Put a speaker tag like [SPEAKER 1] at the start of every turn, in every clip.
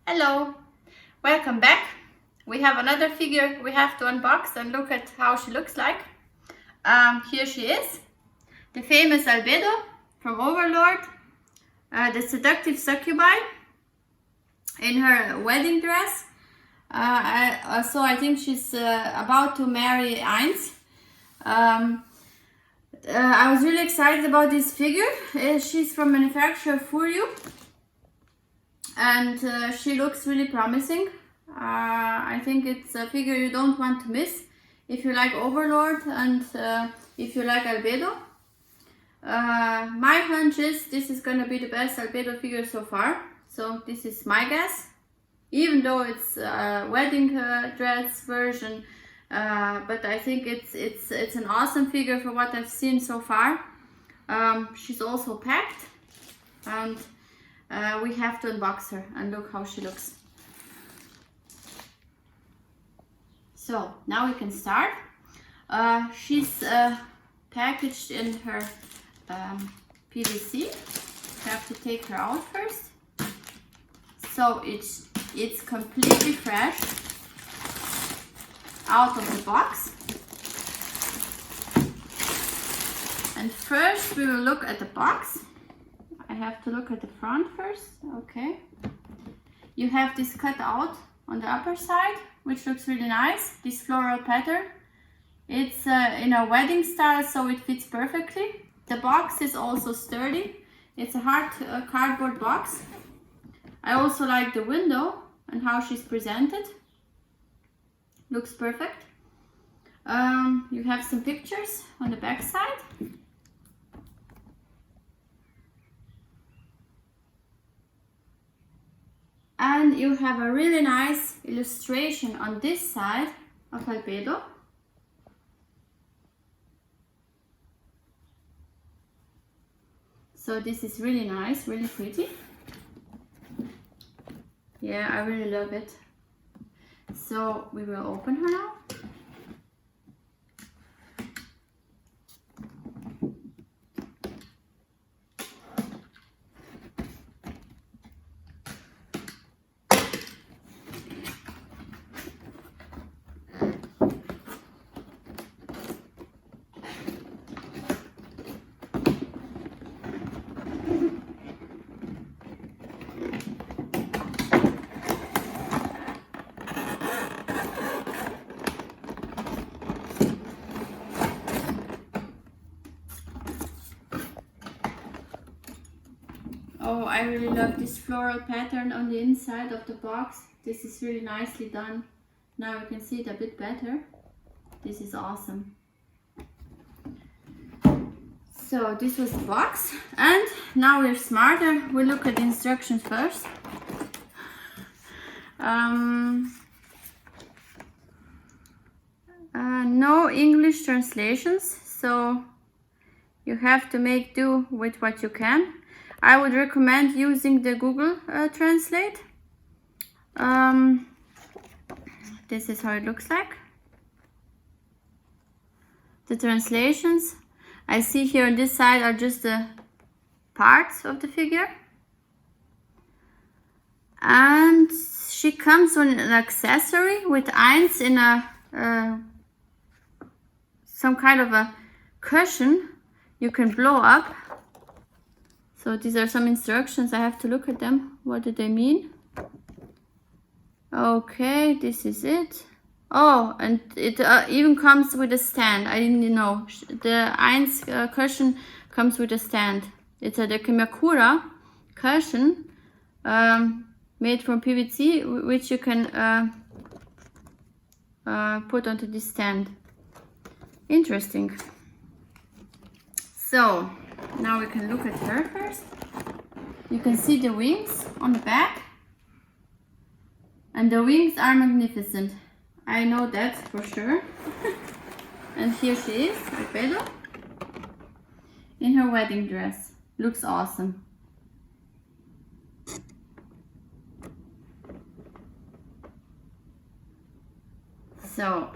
[SPEAKER 1] Hello, welcome back. We have another figure we have to unbox and look at how she looks like. Here she is, the famous Albedo from Overlord, the seductive succubi in her wedding dress. So I think she's about to marry Heinz. I was really excited about this figure. She's from manufacturer FuRyu. And she looks really promising. I think it's a figure you don't want to miss if you like Overlord and if you like Albedo. My hunch is this is going to be the best Albedo figure so far. So this is my guess. Even though it's a wedding dress version, but I think it's an awesome figure for what I've seen so far. She's also packed, and we have to unbox her and look how she looks. So now we can start. She's packaged in her PVC. We have to take her out first. So it's completely fresh out of the box. And first we will look at the box. I have to look at the front first. Okay. You have this cut out on the upper side, which looks really nice. This floral pattern. It's in a wedding style, so it fits perfectly. The box is also sturdy. It's a hard cardboard box. I also like the window and how she's presented. Looks perfect. You have some pictures on the back side. And you have a really nice illustration on this side of Albedo. So this is really nice, really pretty. Yeah, I really love it. So we will open her now. Oh, I really love this floral pattern on the inside of the box. This is really nicely done. Now you can see it a bit better. This is awesome. So this was the box, and now we're smarter. We look at the instructions first. No English translations, so you have to make do with what you can. I would recommend using the Google Translate. This is how it looks like. The translations I see here on this side are just the parts of the figure. And she comes with an accessory with Heinz in a some kind of a cushion you can blow up. So these are some instructions. I have to look at them. What do they mean? Okay, this is it. Oh, and it even comes with a stand. I didn't know. The Heinz cushion comes with a stand. It's a Dekimakura cushion made from PVC, which you can put onto this stand. Interesting. So now we can look at her first. You can see the wings on the back, and the wings are magnificent. I know that for sure. And here she is, Albedo, in her wedding dress. Looks awesome. So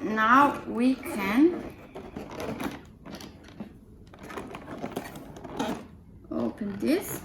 [SPEAKER 1] now we can open this.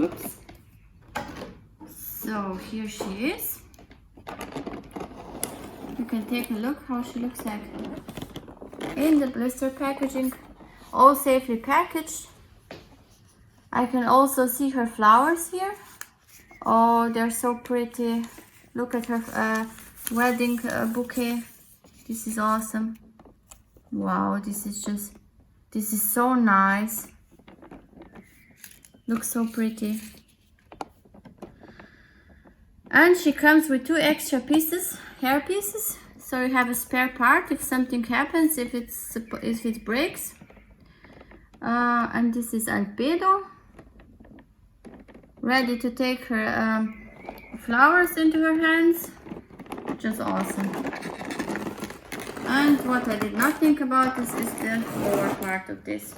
[SPEAKER 1] Whoops. So here she is. You can take a look how she looks like in the blister packaging, all safely packaged. I can also see her flowers here. Oh, they're so pretty. Look at her wedding bouquet. This is awesome. Wow, this is so nice. Looks so pretty. And she comes with 2 extra pieces, hair pieces, so you have a spare part if something happens, if it breaks. And this is Albedo, ready to take her flowers into her hands. Just awesome. And what I did not think about is the lower part of this.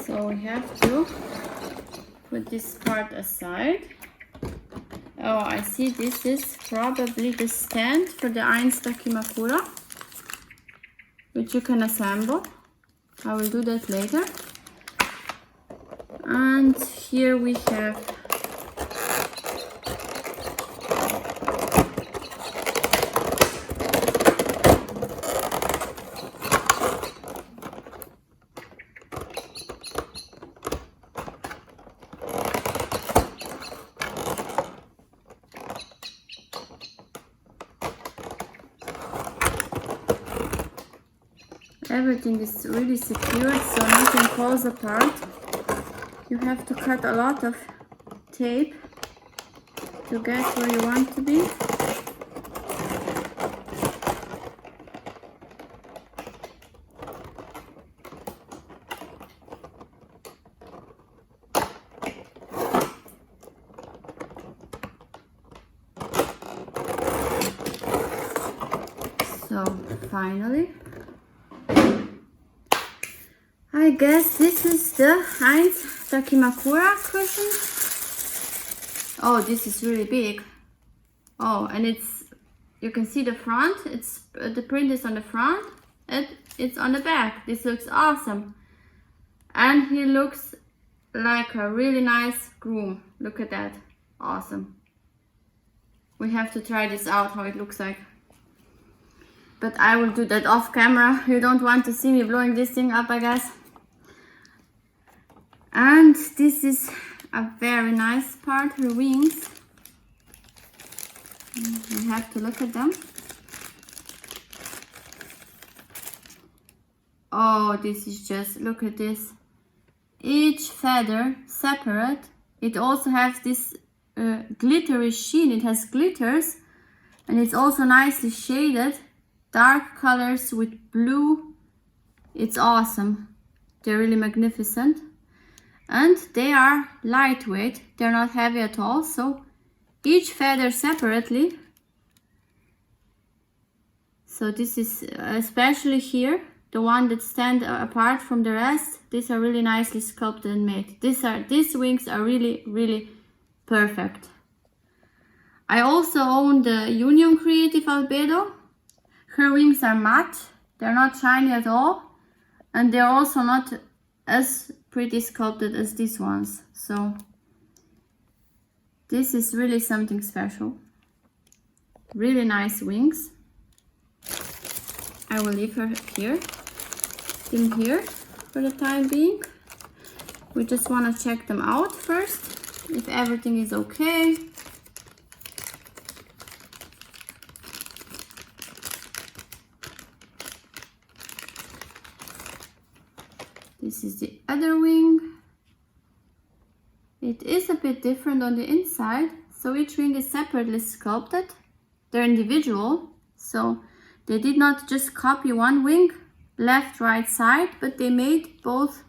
[SPEAKER 1] So we have to put this part aside. Oh, I see this is probably the stand for the Einstakimakura, which you can assemble. I will do that later. And here we have everything is really secured, so nothing falls apart. You have to cut a lot of tape to get where you want to be. So finally, I guess this is the Einstakimakura cushion. Oh, this is really big. Oh, and you can see the front. The print is on the front. It's on the back. This looks awesome. And he looks like a really nice groom. Look at that. Awesome. We have to try this out, how it looks like. But I will do that off camera. You don't want to see me blowing this thing up, I guess. And this is a very nice part, her wings. You have to look at them. Oh, this is just, look at this. Each feather separate. It also has this glittery sheen. It has glitters. And it's also nicely shaded. Dark colors with blue. It's awesome. They're really magnificent. And they are lightweight. They're not heavy at all. So each feather separately. So this is especially here, the one that stand apart from the rest. These are really nicely sculpted and made. These wings are really, really perfect. I also own the Union Creative Albedo. Her wings are matte, they're not shiny at all, and they're also not as pretty sculpted as these ones. So this is really something special. Really nice wings. I will leave her here, in here for the time being. We just want to check them out first, if everything is okay. This is the other wing. It is a bit different on the inside, so each wing is separately sculpted. They're individual, so they did not just copy one wing, left, right side, but they made both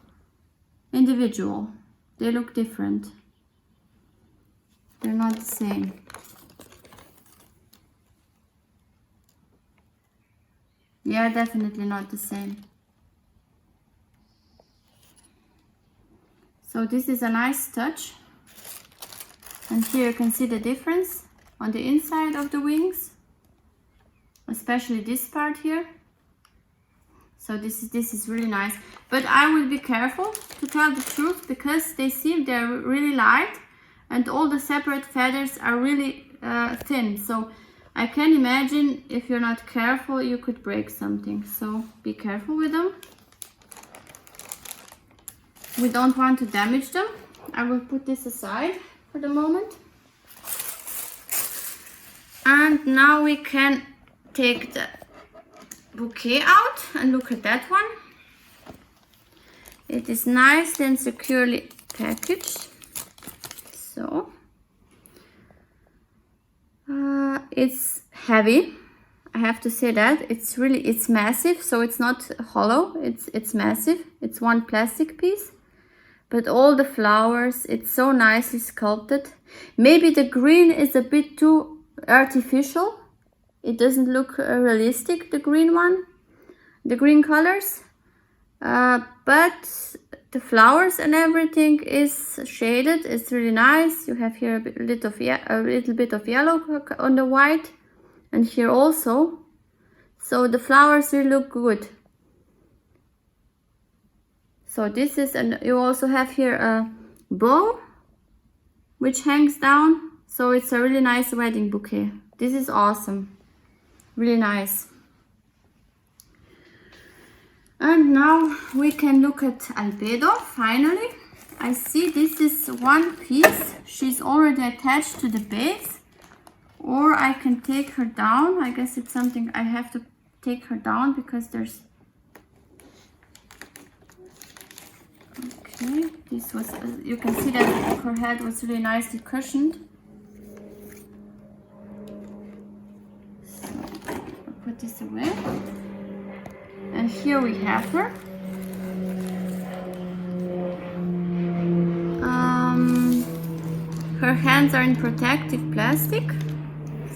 [SPEAKER 1] individual. They look different. They're not the same. Yeah, definitely not the same. So this is a nice touch. And here you can see the difference on the inside of the wings, especially this part here. So this is really nice. But I would be careful, to tell the truth, because they seem they're really light and all the separate feathers are really thin. So I can imagine if you're not careful, you could break something. So be careful with them. We don't want to damage them. I will put this aside for the moment. And now we can take the bouquet out and look at that one. It is nicely and securely packaged. So it's heavy. I have to say that it's massive. So it's not hollow. It's massive. It's one plastic piece. But all the flowers, it's so nicely sculpted. Maybe the green is a bit too artificial. It doesn't look realistic, the green one, the green colors. But the flowers and everything is shaded. It's really nice. You have here a little bit of yellow on the white, and here also. So the flowers really look good. So this is, and you also have here a bow which hangs down. So it's a really nice wedding bouquet. This is awesome. Really nice. And now we can look at Albedo. Finally, I see this is one piece. She's already attached to the base, or I can take her down. I guess it's something I have to take her down because there's, okay, this was, you can see that her head was really nicely cushioned. So I'll put this away. And here we have her. Her hands are in protective plastic,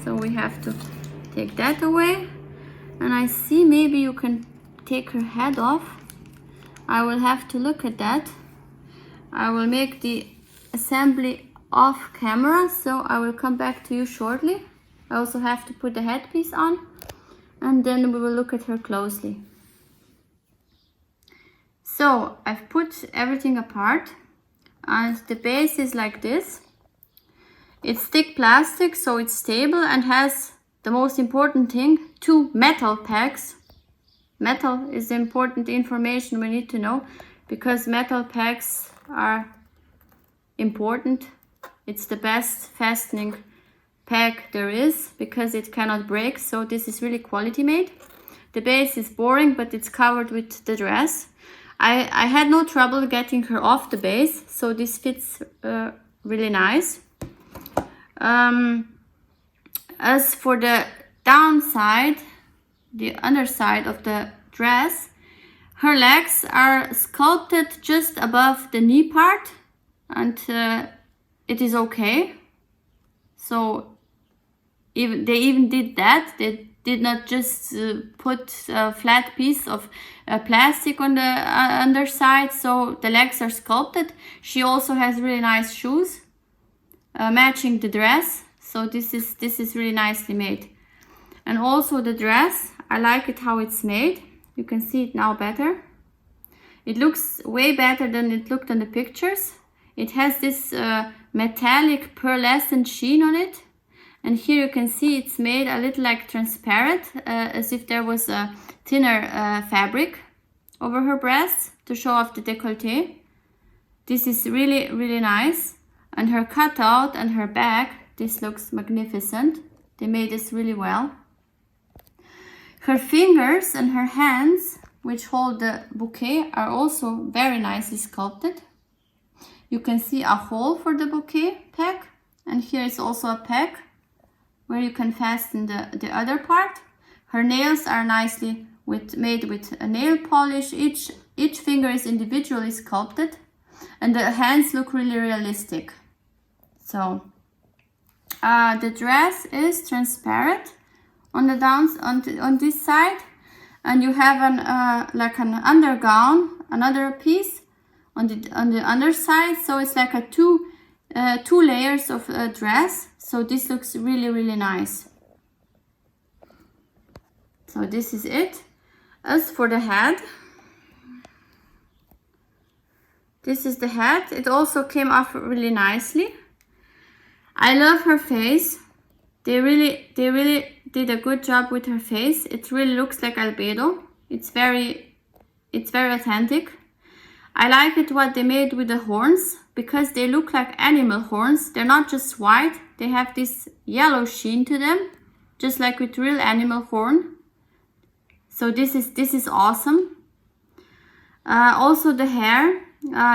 [SPEAKER 1] so we have to take that away. And I see maybe you can take her head off. I will have to look at that. I will make the assembly off camera, so I will come back to you shortly. I also have to put the headpiece on, and then we will look at her closely. So I've put everything apart, and the base is like this. It's thick plastic, so it's stable and has the most important thing, 2 metal pegs. Metal is the important information we need to know, because metal pegs are important. It's the best fastening peg there is because it cannot break, so this is really quality made. The base is boring, but it's covered with the dress. I had no trouble getting her off the base, so this fits really nice. As for the downside, the underside of the dress, her legs are sculpted just above the knee part, and it is okay. So they even did that. They did not just put a flat piece of plastic on the underside, so the legs are sculpted. She also has really nice shoes matching the dress, so this is really nicely made. And also the dress, I like it how it's made. You can see it now better. It looks way better than it looked on the pictures. It has this metallic pearlescent sheen on it. And here you can see it's made a little like transparent, as if there was a thinner fabric over her breasts to show off the décolleté. This is really, really nice. And her cutout and her back, this looks magnificent. They made this really well. Her fingers and her hands which hold the bouquet are also very nicely sculpted. You can see a hole for the bouquet peg, and here is also a peg where you can fasten the other part. Her nails are nicely made with a nail polish. Each finger is individually sculpted, and the hands look really realistic. So the dress is transparent on the on this side, and you have an like an undergown, another piece on the underside. So it's like a two layers of a dress. So this looks really nice. So this is it. As for the head, this is the head. It also came off really nicely. I love her face. They really did a good job with her face. It really looks like Albedo. It's very authentic. I like it what they made with the horns, because they look like animal horns. They're not just white. They have this yellow sheen to them, just like with real animal horn. So this is awesome. Also the hair,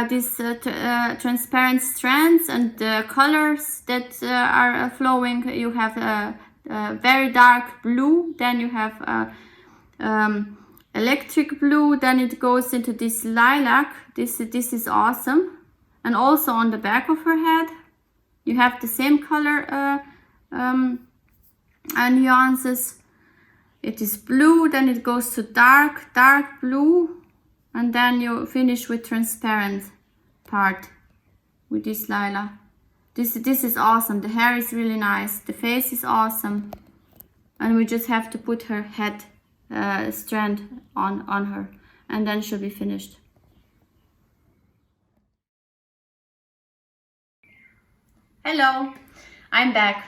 [SPEAKER 1] these transparent strands and the colors that are flowing. You have a very dark blue, then you have electric blue, then it goes into this lilac. This is awesome. And also on the back of her head, you have the same color nuances. It is blue, then it goes to dark blue, and then you finish with transparent part with this lilac. This is awesome. The hair is really nice. The face is awesome. And we just have to put her head strand on her, and then she'll be finished. Hello, I'm back.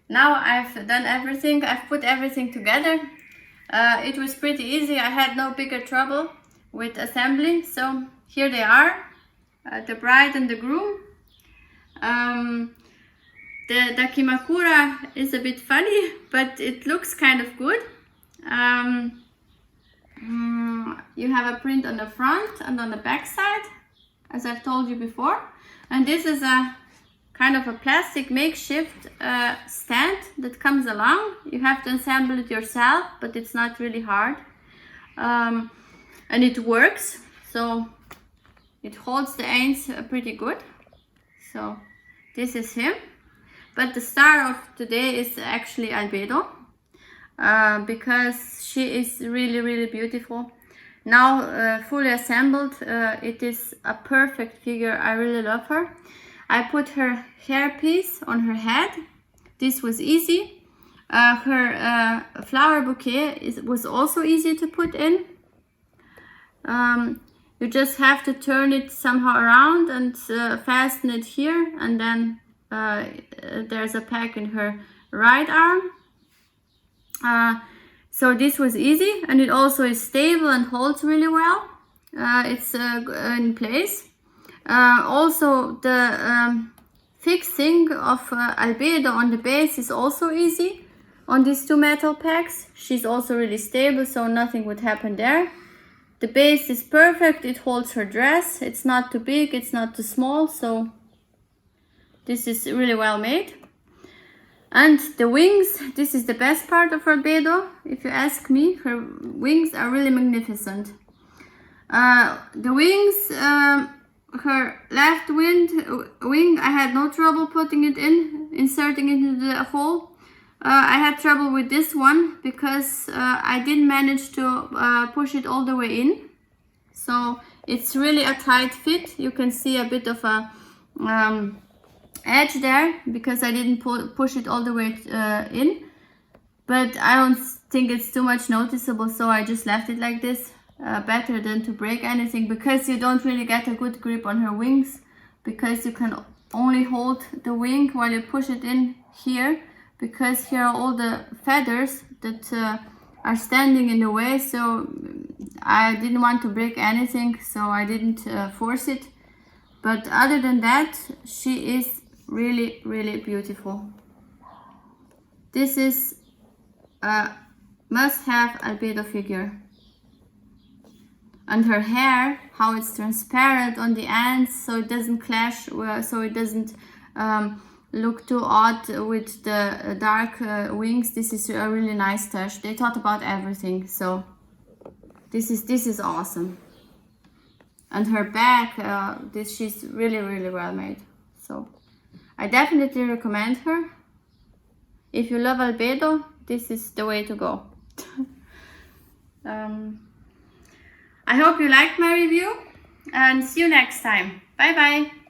[SPEAKER 1] Now I've done everything. I've put everything together. It was pretty easy. I had no bigger trouble with assembly. So here they are, the bride and the groom. The dakimakura is a bit funny, but it looks kind of good. You have a print on the front and on the back side, as I've told you before. And this is a kind of a plastic makeshift stand that comes along. You have to assemble it yourself, but it's not really hard. And it works, so it holds the ends pretty good. So this is him. But the star of today is actually Albedo, because she is really beautiful. Now fully assembled, it is a perfect figure. I really love her. I put her hairpiece on her head. This was easy. Her flower bouquet was also easy to put in. You just have to turn it somehow around and fasten it here, and then there's a peg in her right arm. So this was easy, and it also is stable and holds really well. It's in place. Also the fixing of Albedo on the base is also easy on these two metal pegs. She's also really stable, so nothing would happen there. The base is perfect. It holds her dress. It's not too big, it's not too small, so this is really well made. And the wings, this is the best part of Albedo, if you ask me. Her wings are really magnificent. The wings, her left wing, I had no trouble putting it inserting it into the hole. I had trouble with this one because I didn't manage to push it all the way in. So it's really a tight fit. You can see a bit of a edge there because I didn't push it all the way in. But I don't think it's too much noticeable, so I just left it like this. Better than to break anything, because you don't really get a good grip on her wings, because you can only hold the wing while you push it in here, because here are all the feathers that are standing in the way. So I didn't want to break anything, so I didn't force it. But other than that, she is really beautiful. This is a must-have Albedo figure. And her hair, how it's transparent on the ends, so it doesn't clash, so it doesn't look too odd with the dark wings. This is a really nice touch. They thought about everything, so this is awesome. And her back, she's really well made. So I definitely recommend her. If you love Albedo, this is the way to go. I hope you liked my review, and see you next time. Bye bye.